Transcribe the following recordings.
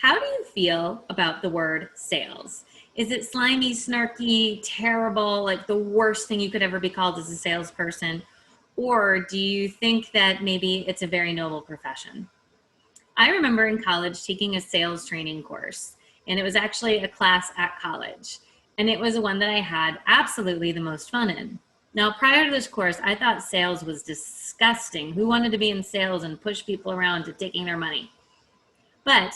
How do you feel about the word sales? Is it slimy, snarky, terrible, like the worst thing you could ever be called as a salesperson? Or do you think that maybe it's a very noble profession? I remember in college taking a sales training course, and it was actually a class at college. And it was one that I had absolutely the most fun in. Now, prior to this course, I thought sales was disgusting. Who wanted to be in sales and push people around to taking their money? But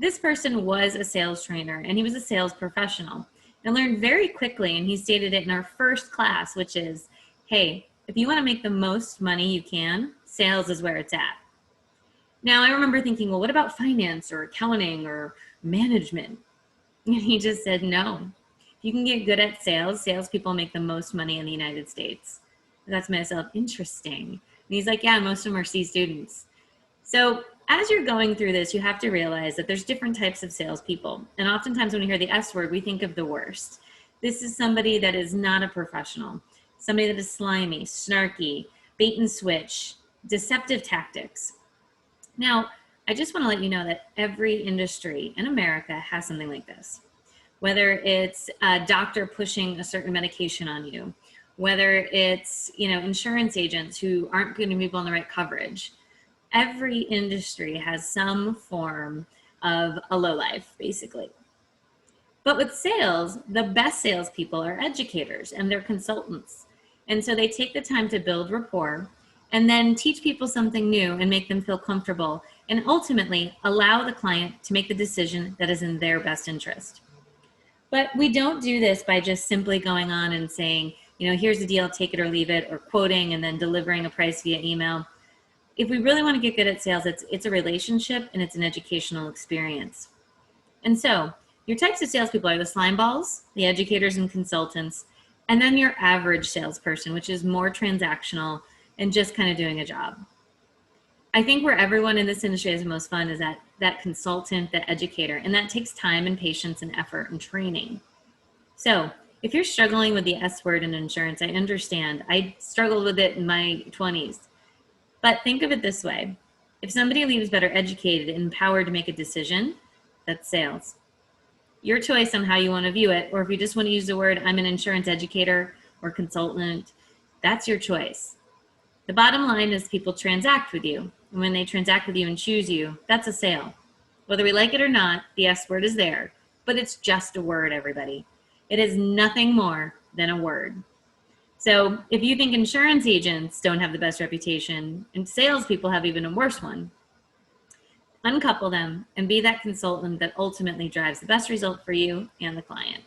this person was a sales trainer and he was a sales professional and learned very quickly. And he stated it in our first class, which is, hey, if you want to make the most money you can, sales is where it's at. Now, I remember thinking, well, what about finance or accounting or management? And he just said, no. If you can get good at sales, salespeople make the most money in the United States. I thought to myself, interesting. And he's like, yeah, most of them are C students. So as you're going through this, you have to realize that there's different types of salespeople. And oftentimes when we hear the S word, we think of the worst. This is somebody that is not a professional, somebody that is slimy, snarky, bait and switch, deceptive tactics. Now, I just want to let you know that every industry in America has something like this. Whether it's a doctor pushing a certain medication on you, whether it's, insurance agents who aren't giving people on the right coverage. Every industry has some form of a lowlife, basically. But with sales, the best salespeople are educators and they're consultants. And so they take the time to build rapport and then teach people something new and make them feel comfortable and ultimately allow the client to make the decision that is in their best interest. But we don't do this by just simply going on and saying, here's the deal, take it or leave it, or quoting and then delivering a price via email. If we really want to get good at sales, it's a relationship and it's an educational experience. And so your types of salespeople are the slime balls, the educators and consultants, and then your average salesperson, which is more transactional and just kind of doing a job. I think where everyone in this industry has the most fun is that consultant, the educator, and that takes time and patience and effort and training. So if you're struggling with the S word in insurance, I understand. I struggled with it in my 20s. But think of it this way. If somebody leaves better educated and empowered to make a decision, that's sales. Your choice on how you want to view it, or if you just want to use the word, I'm an insurance educator or consultant, that's your choice. The bottom line is people transact with you. And when they transact with you and choose you, that's a sale. Whether we like it or not, the S word is there, but it's just a word, everybody. It is nothing more than a word. So if you think insurance agents don't have the best reputation and salespeople have even a worse one, uncouple them and be that consultant that ultimately drives the best result for you and the client.